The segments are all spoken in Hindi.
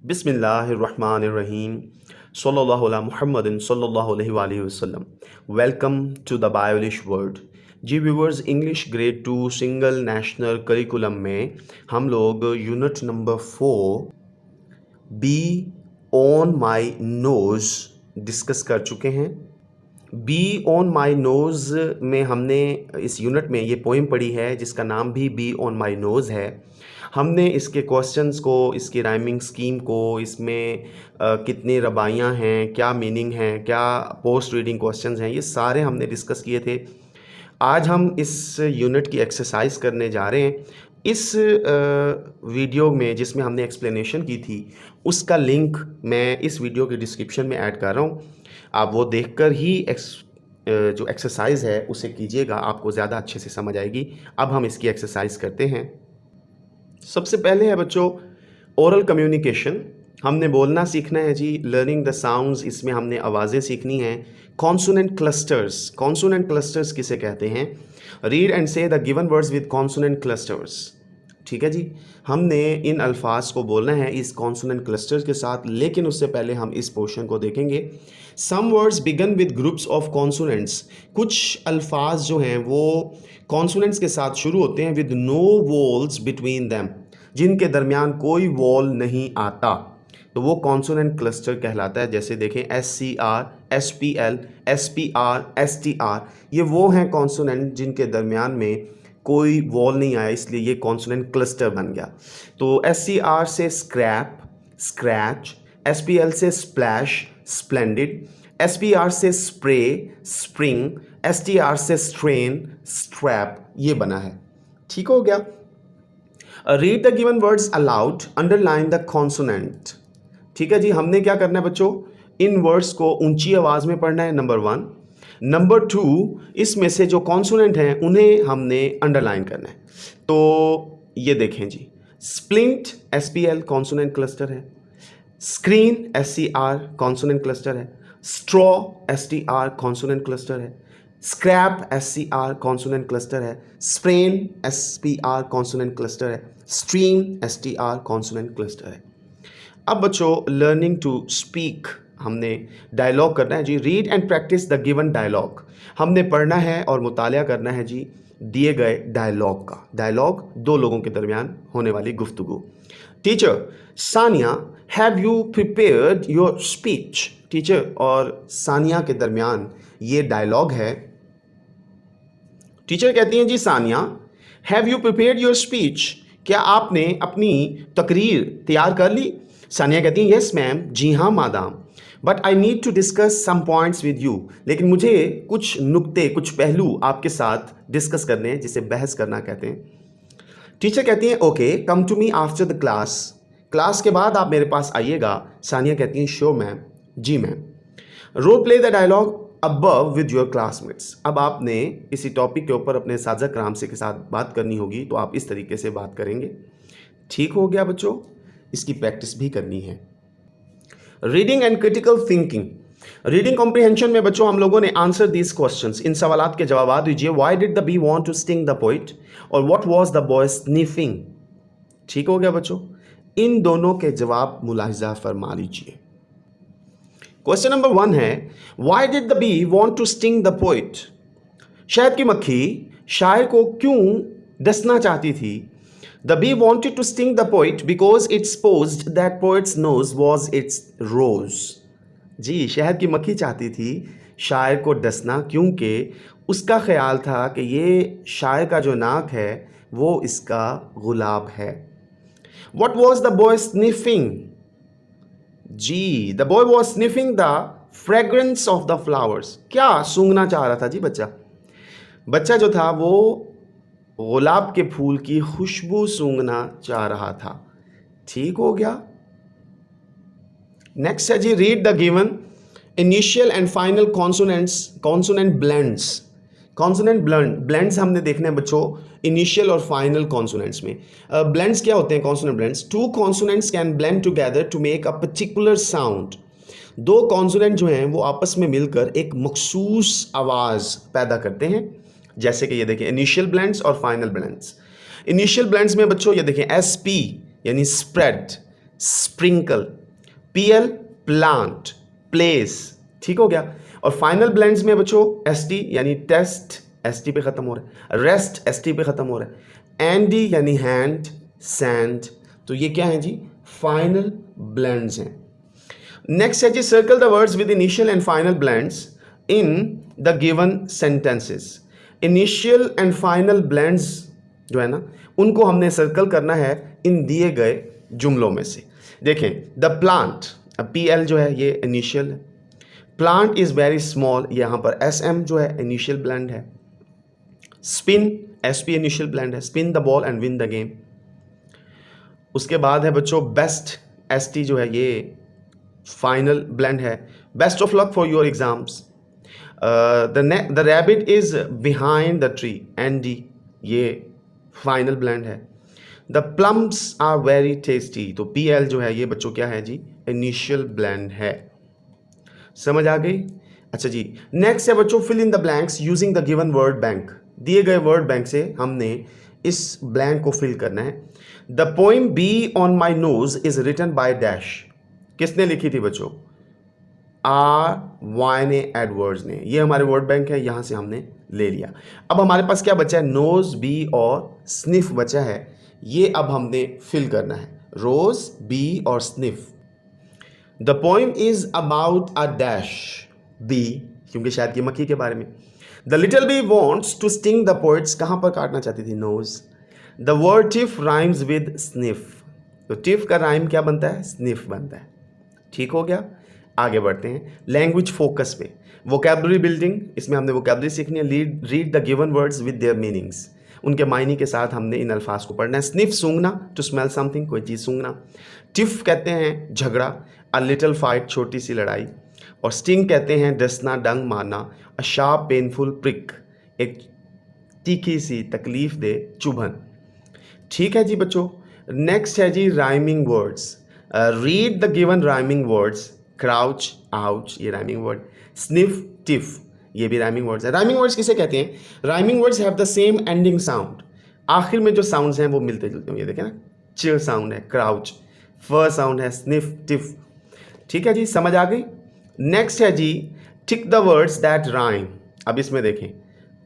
Bismillahirrahmanirrahim. Sallallahu ala Muhammadin sallallahu alaihi wasallam. Welcome to the Biolish world. जी viewers, English grade 2 single national curriculum में हम लोग unit number 4 bee on my nose discuss कर चुके हैं। बी ऑन माई नोज़ में हमने इस यूनिट में ये पोइम पढ़ी है जिसका नाम भी बी ऑन माई नोज़ है। हमने इसके क्वेश्चंस को, इसकी राइमिंग स्कीम को, इसमें कितनी रबाइयाँ हैं, क्या मीनिंग है, क्या पोस्ट रीडिंग क्वेश्चंस हैं, ये सारे हमने डिस्कस किए थे। आज हम इस यूनिट की एक्सरसाइज करने जा रहे हैं। इस वीडियो में जिसमें हमने एक्सप्लेनेशन की थी उसका लिंक मैं इस वीडियो के डिस्क्रिप्शन में ऐड कर रहा हूँ। आप वो देखकर ही जो एक्सरसाइज है उसे कीजिएगा, आपको ज़्यादा अच्छे से समझ आएगी। अब हम इसकी एक्सरसाइज करते हैं। सबसे पहले है बच्चों ओरल कम्युनिकेशन। हमने बोलना सीखना है जी। लर्निंग द साउंड्स, इसमें हमने आवाज़ें सीखनी हैं। कॉन्सोनेंट क्लस्टर्स, कॉन्सोनेंट क्लस्टर्स किसे कहते हैं? रीड एंड से the given words with consonant clusters. ठीक है जी, हमने इन अल्फाज को बोलना है इस कॉन्सोनेंट क्लस्टर्स के साथ, लेकिन उससे पहले हम इस पोर्शन को देखेंगे। Some words begin with groups of consonants. कुछ अल्फाज जो हैं वो कॉन्सोनेंट्स के साथ शुरू होते हैं with no vowels between them, जिनके दरमियान कोई वॉल नहीं आता, तो वो कॉन्सोनेंट क्लस्टर कहलाता है। जैसे देखें SCR, SPL, SPR, STR, ये वो हैं कॉन्सोनेंट जिनके दरमियान में कोई वॉल नहीं आया, इसलिए ये कॉन्सोनेंट क्लस्टर बन गया। तो SCR से स्क्रैप, स्क्रैच, SPL से स्प्लैश, स्प्लेंडिड, SPR से स्प्रे, स्प्रिंग, STR से स्ट्रेन, स्ट्रैप, ये बना है। ठीक हो गया। Read the given words allowed, underline the consonant. ठीक है जी, हमने क्या करना है बच्चों, इन वर्ड्स को ऊंची आवाज़ में पढ़ना है, नंबर 1। नंबर 2, इसमें से जो कॉन्सोनेंट हैं उन्हें हमने अंडरलाइन करना है। तो ये देखें जी, स्प्लिंट SPL कॉन्सोनेंट क्लस्टर है, स्क्रीन SCR कॉन्सोनेंट क्लस्टर है, स्ट्रॉ STR कॉन्सोनेंट क्लस्टर है, स्क्रैप SCR कॉन्सोनेंट क्लस्टर है, स्प्रेन SPR कॉन्सोनेंट क्लस्टर है, स्ट्रीम STR कॉन्सोनेंट क्लस्टर है। अब बच्चों लर्निंग टू स्पीक, हमने डायलॉग करना है जी। Read and practise the given dialogue. हमने पढ़ना है और मुतालिया करना है जी दिए गए डायलॉग का। डायलॉग दो लोगों के दरमियान होने वाली गुफ्तगू। Teacher Sania, have you prepared your speech? Teacher और सानिया के दरमियान ये डायलॉग है। टीचर कहती हैं जी Sania, have you prepared your speech? क्या आपने अपनी तकरीर तैयार कर ली? सानिया कहती हैं यस मैम, जी हाँ मादाम, but I need to discuss some points with you. लेकिन मुझे कुछ नुक्ते, कुछ पहलू आपके साथ डिस्कस करने हैं, जिसे बहस करना कहते हैं। टीचर कहती हैं okay, come to me after the class. Class के बाद आप मेरे पास आइएगा। सानिया कहती हैं श्योर मैम, जी ma'am. Role play the dialogue above with your classmates. अब आपने इसी टॉपिक के ऊपर अपने साझा कराम से के साथ बात करनी होगी, तो आप इस तरीके से बात करेंगे। ठीक हो गया बच्चों, इसकी प्रैक्टिस भी करनी है। Reading and critical thinking. Reading comprehension में बच्चों हम लोगों ने आंसर दीज क्वेश्चंस। इन सवालात के जवाब दीजिए। Why did the bee want to sting the poet, और what was the boy sniffing. ठीक हो गया बच्चों, इन दोनों के जवाब मुलाहिजा फरमा लीजिए। क्वेश्चन नंबर 1 है, why did the bee want to sting the poet? शहद की मक्खी शायर को क्यों डसना चाहती थी? The bee wanted to sting the poet because it supposed that poet's nose was its rose. जी, शहद की मक्खी चाहती थी शायर को डसना, क्योंकि उसका ख्याल था कि ये शायर का जो नाक है वो इसका गुलाब है। What was the boy sniffing? Ji, the boy was sniffing the fragrance of the flowers. क्या सूंघना चाह रहा था जी बच्चा? बच्चा जो था वो गुलाब के फूल की खुशबू सूंघना चाह रहा था। ठीक हो गया। नेक्स्ट है जी, read the given initial and final consonants, consonant blends. Consonant blends हमने देखने हैं बच्चों इनिशियल और फाइनल कॉन्सोनेंट्स में। ब्लेंड्स क्या होते हैं? Consonant blends, two consonants can blend together to make a particular sound. दो कॉन्सोनेंट जो हैं वो आपस में मिलकर एक मखसूस आवाज़ पैदा करते हैं। जैसे कि ये देखिए इनिशियल ब्लेंड्स और फाइनल ब्लेंड्स। इनिशियल ब्लेंड्स में बच्चों ये देखिए SP यानी spread, sprinkle, PL plant, place, ठीक हो गया। और फाइनल ब्लेंड्स में बच्चों एसटी यानी टेस्ट, एसटी पे खत्म हो रहा है, रेस्ट एसटी पे खत्म हो रहा है, एनडी यानी हैंड, सैंड, तो ये क्या है जी, फाइनल ब्लेंड्स हैं। नेक्स्ट है जी circle the words with initial and final blends in the given sentences. Initial and final blends जो है ना उनको हमने सर्कल करना है इन दिए गए जुमलों में से। देखें द प्लांट, अब पी एल जो है ये इनिशियल है, प्लांट इज वेरी स्मॉल, यहाँ पर एस एम जो है इनिशियल ब्लेंड है, spin S P initial blend है, spin the ball and win the game. उसके बाद है बच्चों बेस्ट, एस टी जो है ये फाइनल ब्लेंड है, best of luck for your exams. The rabbit is behind the tree, n d ये फाइनल ब्लेंड है। The plums are very tasty, तो पी एल जो है ये बच्चों क्या है जी, इनिशियल ब्लेंड है। समझ आ गई? अच्छा जी, नेक्स्ट है बच्चों fill in the blanks using the given word bank. दिए गए वर्ड बैंक से हमने इस ब्लैंक को फिल करना है। The poem bee on my nose is written by dash, किसने लिखी थी बच्चों, आर वाइने एडवर्ड्स ने। ये हमारे वर्ड बैंक है, यहां से हमने ले लिया। अब हमारे पास क्या बचा है, नोज, बी और स्निफ बचा है, ये अब हमने फिल करना है, रोज, बी और sniff. The poem is about a dash, bee, क्योंकि शायद ये मक्खी के बारे में। The little bee wants to sting the poets, कहां पर काटना चाहती थी, nose. The word tiff rhymes with sniff, तो टिफ का राइम क्या बनता है, स्निफ बनता है। ठीक हो गया, आगे बढ़ते हैं लैंग्वेज फोकस पे। वोकैबुलरी बिल्डिंग, इसमें हमने वोकैबुलरी सीखनी है। Read the given words with their meanings, उनके मायने के साथ हमने इन अल्फाज को पढ़ना है। स्निफ सूंघना, टू स्मेल समथिंग, कोई चीज़ सूंघना। टिफ कहते हैं झगड़ा, अ लिटिल फाइट, छोटी सी लड़ाई। और स्टिंग कहते हैं डसना, डंग मारना। अ शार्प पेनफुल प्रिक, एक तीखी सी तकलीफ दे चुभन। ठीक है जी बच्चों, नेक्स्ट है जी rhyming words. Read the given rhyming words, crouch, ouch, ये राइमिंग वर्ड। स्निफ, टिफ, ये भी राइमिंग वर्ड्स है। राइमिंग वर्ड्स किसे कहते हैं, rhyming words have the same ending sound, आखिर में जो साउंड्स हैं वो मिलते जुलते हैं। ये देखें ना, च साउंड है क्राउच, फ साउंड है स्निफ, टिफ। ठीक है जी, समझ आ गई। नेक्स्ट है जी tick the words that rhyme. अब इसमें देखें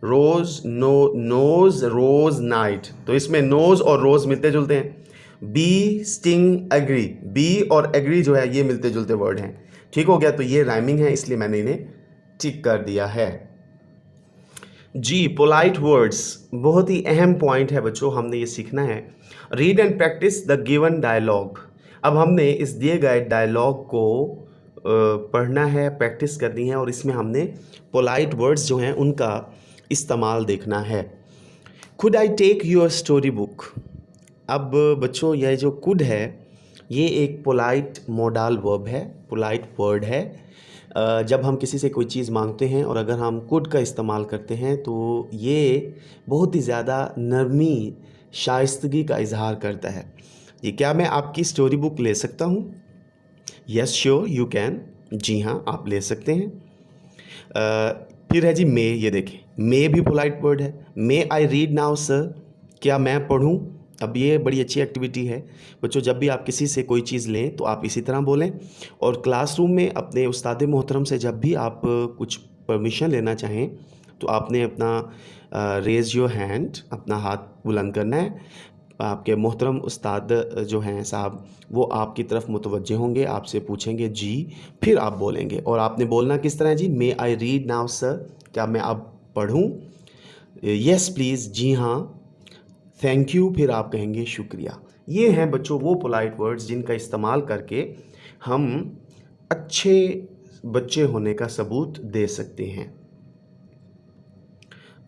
rose, no, nose, rose, night, तो इसमें नोज और रोज मिलते जुलते हैं। बी, स्टिंग, एग्री, बी और एग्री जो है ये मिलते जुलते वर्ड हैं। ठीक हो गया, तो ये राइमिंग है, इसलिए मैंने इन्हें टिक कर दिया है। जी पोलाइट वर्ड्स, बहुत ही अहम पॉइंट है बच्चों, हमने ये सीखना है। Read and practise the given dialogue. अब हमने इस दिए गए डायलॉग को पढ़ना है, प्रैक्टिस करनी है, और इसमें हमने पोलाइट वर्ड्स जो हैं उनका इस्तेमाल देखना है। Could I take your story book. अब बच्चों यह जो कुड है ये एक पोलाइट मोडाल वर्ब है, पोलाइट वर्ड है। जब हम किसी से कोई चीज़ मांगते हैं और अगर हम कुड का इस्तेमाल करते हैं तो ये बहुत ही ज़्यादा नरमी, शाइस्तगी का इजहार करता है। जी क्या मैं आपकी स्टोरी बुक ले सकता हूँ? यस श्योर यू कैन, जी हाँ आप ले सकते हैं। फिर है जी मे, ये देखें मे भी पोलाइट वर्ड है। मे आई रीड नाउ सर, क्या मैं पढ़ूँ? अब ये बड़ी अच्छी एक्टिविटी है बच्चों, जब भी आप किसी से कोई चीज़ लें तो आप इसी तरह बोलें। और क्लासरूम में अपने उस्ताद मोहतरम से जब भी आप कुछ परमिशन लेना चाहें तो आपने अपना रेज़ योर हैंड, अपना हाथ बुलंद करना है। आपके मोहतरम उस्ताद जो हैं साहब वो आपकी तरफ मुतवज्जे होंगे, आपसे पूछेंगे जी, फिर आप बोलेंगे। और आपने बोलना किस तरह जी, मे आई रीड नाउ सर, क्या मैं अब पढ़ूँ? यस प्लीज़, जी हाँ, थैंक यू, फिर आप कहेंगे शुक्रिया। ये हैं बच्चों वो पोलाइट वर्ड्स जिनका इस्तेमाल करके हम अच्छे बच्चे होने का सबूत दे सकते हैं।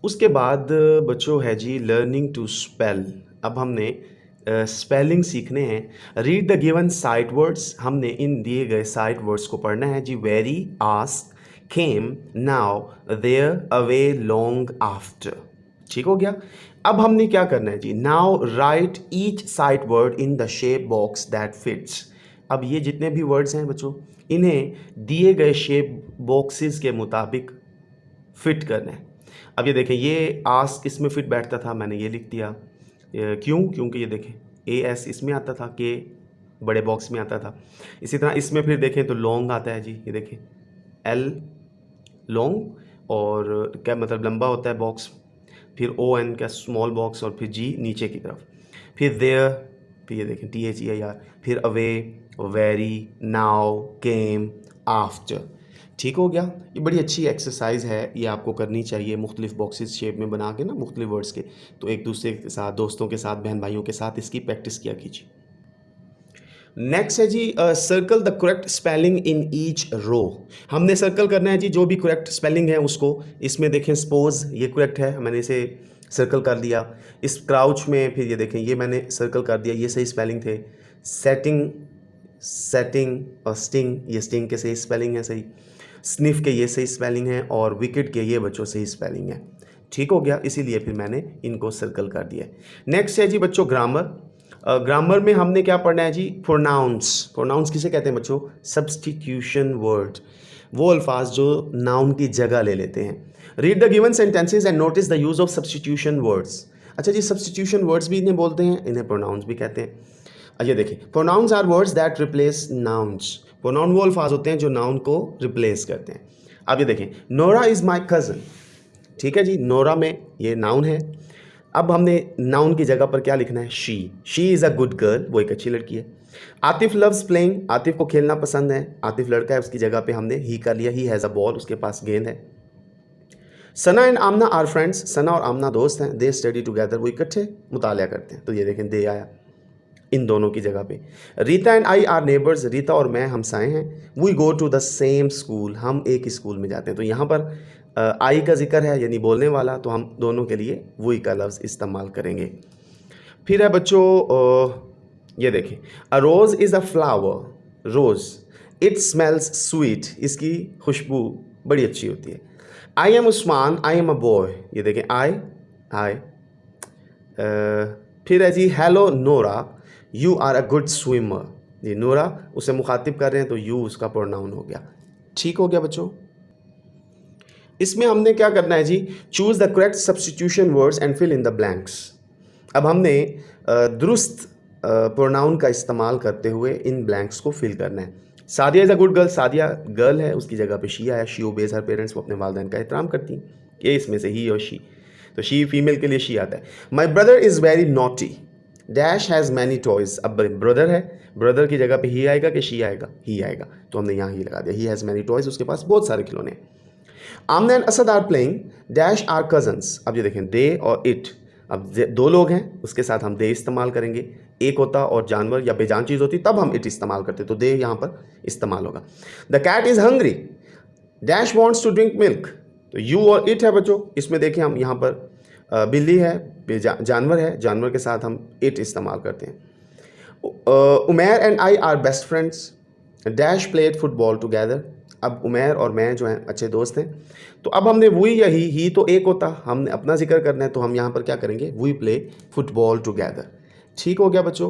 उसके बाद बच्चों है जी लर्निंग टू स्पेल। अब हमने स्पेलिंग सीखने हैं। Read the given sight words, हमने इन दिए गए साइट वर्ड्स को पढ़ना है जी। Very, ask, came, now, there, away, long, after. ठीक हो गया। अब हमने क्या करना है जी, now write each sight word in the shape box that fits. अब ये जितने भी वर्ड्स हैं बच्चों इन्हें दिए गए शेप बॉक्सेस के मुताबिक फिट करना है। अब ये देखें ये आस्क इसमें फिट बैठता था, मैंने ये लिख दिया। क्यों? क्योंकि ये देखें ए एस इसमें आता था, के बड़े बॉक्स में आता था। इसी तरह इसमें फिर देखें तो लॉन्ग आता है जी, ये देखें एल लॉन्ग, और क्या मतलब लंबा होता है बॉक्स, फिर ओ एन का स्मॉल बॉक्स, और फिर जी नीचे की तरफ, फिर देयर, फिर ये देखें T H E I R, फिर अवे, वेरी, नाउ, केम, आफ्टर। ठीक हो गया। ये बड़ी अच्छी एक्सरसाइज है, ये आपको करनी चाहिए मुख्तलिफ बॉक्सेस शेप में बना के ना मुख्तलिफ वर्ड्स के, तो एक दूसरे के साथ, दोस्तों के साथ, बहन भाइयों के साथ इसकी प्रैक्टिस किया कीजिए। नेक्स्ट है जी circle the correct spelling in each row. हमने सर्कल करना है जी जो भी करेक्ट स्पेलिंग है उसको। इसमें देखें सपोज ये करेक्ट है, मैंने इसे सर्कल कर दिया। इस क्राउच में फिर ये देखें ये मैंने सर्कल कर दिया, ये सही स्पेलिंग थे। सेटिंग, सेटिंग और स्टिंग, ये स्टिंग के सही स्पेलिंग है सही। स्निफ के ये सही स्पेलिंग है, और विकेट के ये बच्चों सही स्पेलिंग है। ठीक हो गया, इसीलिए फिर मैंने इनको सर्कल कर दिया। नेक्स्ट है जी बच्चों ग्रामर। ग्रामर में हमने क्या पढ़ना है जी, प्रोनाउंस। प्रोनाउंस किसे कहते हैं बच्चों, सब्सटीट्यूशन वर्ड, वो अल्फाज जो नाउन की जगह ले लेते हैं। Read the given sentences and notice the use of substitution words. अच्छा जी, सब्सटीट्यूशन वर्ड्स भी इन्हें बोलते हैं, इन्हें प्रोनाउंस भी कहते हैं। अच्छा देखिए, pronouns are words that replace nouns. Pronoun वो अल्फाज होते हैं जो नाउन को रिप्लेस करते हैं। अब ये देखें, नोरा इज़ माई कज़न। ठीक है जी, नोरा में ये नाउन है। अब हमने नाउन की जगह पर क्या लिखना है, she is a good girl, वो एक अच्छी लड़की है। आतिफ लव्स प्लेइंग, आतिफ को खेलना पसंद है, आतिफ लड़का है, उसकी जगह पे हमने ही कर लिया, ही हैज़ अ बॉल, उसके पास गेंद है। सना एंड आमना आर फ्रेंड्स, सना और आमना दोस्त हैं। दे स्टडी टुगेदर, वो इकट्ठे मुतालिया करते हैं, तो ये देखें दे आया इन दोनों की जगह पे। Rita and I are neighbours, Rita और मैं हमसाए हैं। We go to the same school, हम एक ही स्कूल में जाते हैं। तो यहाँ पर आई का जिक्र है यानी बोलने वाला, तो हम दोनों के लिए वी का लफ्ज़ इस्तेमाल करेंगे। फिर है बच्चों ये देखें, a rose is a flower, rose, it smells sweet, इसकी खुशबू बड़ी अच्छी होती है। I am Usman, I am a boy, ये देखें आई। फिर है जी hello Nora, you are a good swimmer. ये नोरा उसे मुखातिब कर रहे हैं, तो यू उसका प्रोनाउन हो गया। ठीक हो गया बच्चों। इसमें हमने क्या करना है जी, choose the correct substitution words and fill in the blanks. अब हमने दुरुस्त प्रोनाउन का इस्तेमाल करते हुए इन ब्लैंक्स को फिल करना है। Sadia is a good girl, Sadia girl है, उसकी जगह पे शी आया। शी ओबेज हर पेरेंट्स, वो अपने वालिदैन का एहतराम करती हैं। ये इसमें से ही और शी, तो शी फीमेल के लिए शी आता है। My brother is very naughty, dash has many toys. अब ब्रदर है, ब्रदर की जगह पे ही आएगा कि शी आएगा, ही आएगा, तो हमने यहाँ ही लगा दिया। ही हैज़ मैनी टॉयज़, उसके पास बहुत सारे खिलौने हैं। Amna and Asad are playing, dash are cousins. अब ये देखें दे और इट, अब दो लोग हैं, उसके साथ हम दे इस्तेमाल करेंगे। एक होता और जानवर या बेजान चीज़ होती तब हम इट इस्तेमाल करते, तो दे यहाँ पर इस्तेमाल होगा। The cat is hungry, dash wants to drink milk. तो यू और इट है बच्चों, इसमें देखें हम यहाँ पर बिल्ली है, जानवर है, जानवर के साथ हम इट इस्तेमाल करते हैं। Umair and I are best friends, dash played football together. अब उमैर और मैं जो हैं अच्छे दोस्त हैं, तो अब हमने वही या ही तो एक होता, हमने अपना जिक्र करना है, तो हम यहाँ पर क्या करेंगे, वी प्ले फुटबॉल टुगेदर। ठीक हो गया बच्चों।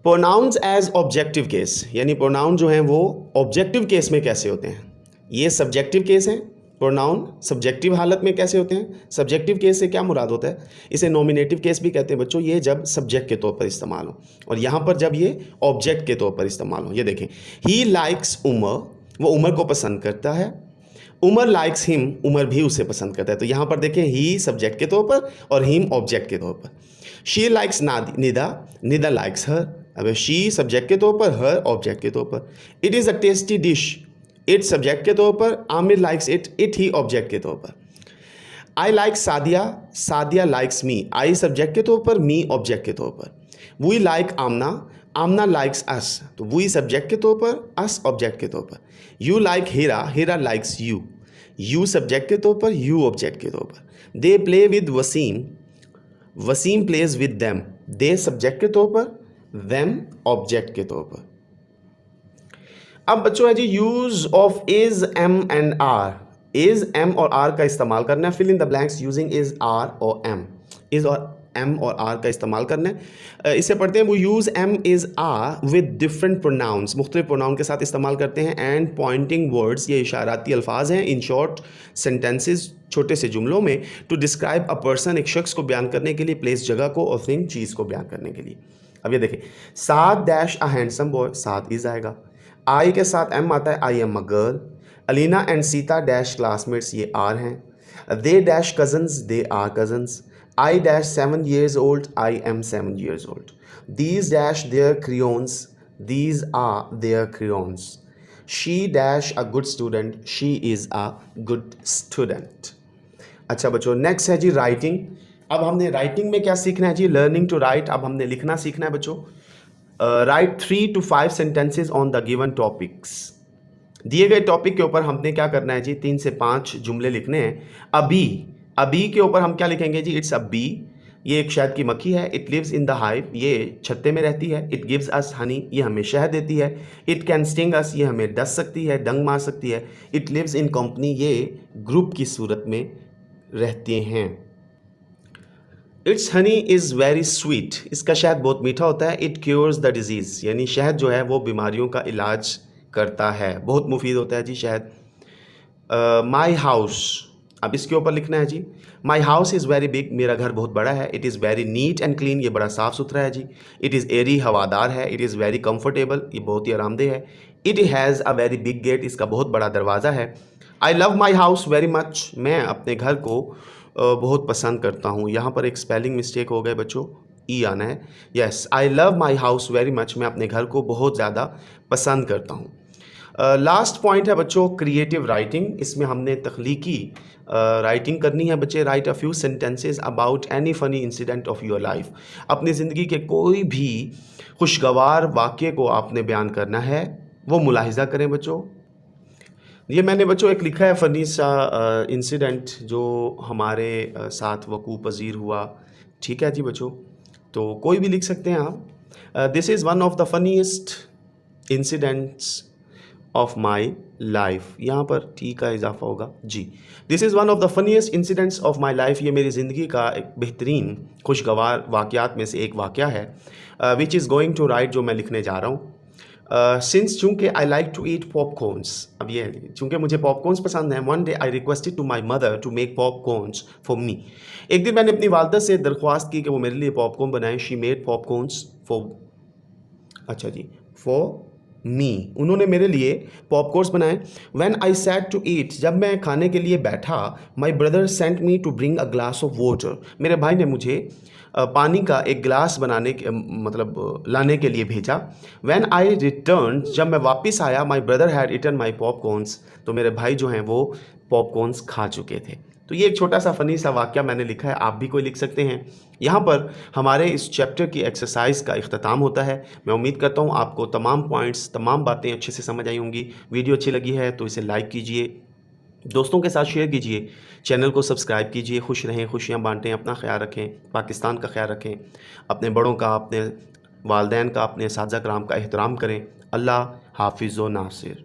प्रोनाउंस एज ऑब्जेक्टिव केस, यानी प्रोनाउन जो हैं वो ऑब्जेक्टिव केस में कैसे होते हैं, ये सब्जेक्टिव केस हैं। प्रोनाउन सब्जेक्टिव हालत में कैसे होते हैं, सब्जेक्टिव केस से क्या मुराद होता है, इसे नॉमिनेटिव केस भी कहते हैं बच्चों, ये जब सब्जेक्ट के तौर पर इस्तेमाल हो, और यहाँ पर जब ये ऑब्जेक्ट के तौर पर इस्तेमाल हो। ये देखें, ही लाइक्स उमर, वो उमर को पसंद करता है। उमर लाइक्स हिम, उमर भी उसे पसंद करता है। तो यहाँ पर देखें ही सब्जेक्ट के तौर पर और हिम ऑब्जेक्ट के तौर पर। She likes Nida, Nida likes her. अब शी सब्जेक्ट के तौर पर, हर ऑब्जेक्ट के तौर पर। It is a tasty dish, it subject के तौर पर, आमिर लाइक्स इट, इट ही ऑब्जेक्ट के तौर पर। I like Sadia, Sadia likes me, I subject के तौर पर, मी ऑब्जेक्ट के तौर पर। We like Amna, Amna likes us, तो वी सब्जेक्ट के तौर पर, अस ऑब्जेक्ट के तौर पर। You like Heera, Heera likes you, you subject के तौर पर, यू ऑब्जेक्ट के तौर पर। They play with Wasim, Wasim plays with them, they subject के तौर पर, देम ऑब्जेक्ट के तौर पर। अब बच्चों है जी use of is, am and are. Is, am और आर का इस्तेमाल करना है। Fill in the blanks using is, are और एम। इज और एम और आर का इस्तेमाल करना है। इससे पढ़ते हैं, वो use am is are with different pronouns, मुख्तलिफ प्रोनाउन के साथ इस्तेमाल करते हैं। एंड पॉइंटिंग वर्ड्स, ये इशाराती अल्फाज हैं। इन शॉर्ट सेंटेंसेज, छोटे से जुमलों में। टू डिस्क्राइब अ पर्सन, एक शख्स को बयान करने के लिए। प्लेस, जगह को। और थिंग, चीज़ को बयान करने के लिए। अब ये देखिए, Saad dash a handsome boy, Saad is आएगा। आई के साथ एम आता है, I am a girl. Alina and Sita dash classmates, ये आर हैं। They dash cousins, they are cousins. I dash 7 years old, I am 7 years old. These dash their crayons, these are their crayons. She dash a good student, she is a good student. अच्छा बच्चों, नेक्स्ट है जी राइटिंग। अब हमने राइटिंग में क्या सीखना है जी, लर्निंग टू राइट। अब हमने लिखना सीखना है बच्चों। Right 3 to 5 sentences on the given topics. दिए गए टॉपिक के ऊपर हमने क्या करना है जी, 3 से 5 जुमले लिखने हैं। अभी, अभी के ऊपर हम क्या लिखेंगे जी, इट्स अ बी, ये एक शहद की मक्खी है। It lives in the hive, ये छत्ते में रहती है। इट गिव्स अस हनी, ये हमें शहद देती है। इट कैन स्टिंग अस, ये हमें डस सकती है, डंग मार सकती है। इट लिव्स इन कंपनी, ये ग्रुप की सूरत में रहते हैं। It's Honey is very sweet, इसका शहद बहुत मीठा होता है। इट क्योर्स द डिजीज़, यानी शहद जो है वो बीमारियों का इलाज करता है, बहुत मुफीद होता है जी शहद। माई हाउस, अब इसके ऊपर लिखना है जी। My house is very big, मेरा घर बहुत बड़ा है। It is very neat and clean, ये बड़ा साफ़ सुथरा है जी। इट इज़ एरी, हवादार है। इट इज़ वेरी कम्फर्टेबल, ये बहुत ही आरामदेह है। It has a very big gate, इसका बहुत बड़ा दरवाज़ा है। I love my house very much, मैं अपने घर को बहुत पसंद करता हूँ। यहाँ पर एक स्पेलिंग मिस्टेक हो गए बच्चों, ई आना है। Yes, I love my house very much, मैं अपने घर को बहुत ज़्यादा पसंद करता हूँ। लास्ट पॉइंट है बच्चों क्रिएटिव राइटिंग। इसमें हमने तख्लीकी राइटिंग करनी है बच्चे। Right a few sentences about any funny incident of your life. अपनी ज़िंदगी के कोई भी खुशगवार वाक़े को आपने बयान करना है, वो मुलाहिज़ा करें बच्चों। ये मैंने बच्चों एक लिखा है फ़नी सा इंसिडेंट जो हमारे साथ वक़ूअ पज़ीर हुआ। ठीक है जी बच्चों, तो कोई भी लिख सकते हैं आप। This is one of the funniest incidents of my life, यहाँ पर टी का इजाफा होगा जी। This is one of the funniest incidents of my life, ये मेरी ज़िंदगी का एक बेहतरीन खुशगवार वाक़यात में से एक वाक़या है। Which is going to write, जो मैं लिखने जा रहा हूँ। सिंस चूँकि I like to eat popcorns, अब ये चूँकि मुझे पॉपकॉर्न्स पसंद हैं। One day I requested to my mother to make popcorns for me. एक दिन मैंने अपनी वालदा से दरख्वास्त की कि वो मेरे लिए पॉपकॉर्न बनाएं। शी मेड पॉपकॉर्न्स फॉर, अच्छा जी, फॉर मी, उन्होंने मेरे लिए पॉपकॉर्न्स बनाए। When I sat to eat, जब मैं खाने के लिए बैठा, my brother sent me to bring a glass of water, मेरे भाई ने मुझे पानी का एक गिलास बनाने के मतलब लाने के लिए भेजा। व्हेन आई रिटर्न, जब मैं वापस आया, my brother had eaten my popcorns, तो मेरे भाई जो हैं वो पॉपकॉर्न्स खा चुके थे। तो ये एक छोटा सा फ़नी सा वाक़या मैंने लिखा है, आप भी कोई लिख सकते हैं। यहाँ पर हमारे इस चैप्टर की एक्सरसाइज का इख्तिताम होता है। मैं उम्मीद करता हूँ आपको तमाम पॉइंट्स, तमाम बातें अच्छे से समझ आई होंगी। वीडियो अच्छी लगी है तो इसे लाइक कीजिए, दोस्तों के साथ शेयर कीजिए, चैनल को सब्सक्राइब कीजिए। खुश रहें, खुशियाँ बांटें, अपना ख्याल रखें, पाकिस्तान का ख्याल रखें, अपने बड़ों का, अपने वालदैन का, अपने असातिज़ा कराम का एहतराम करें। अल्लाह हाफिज़ व नासिर।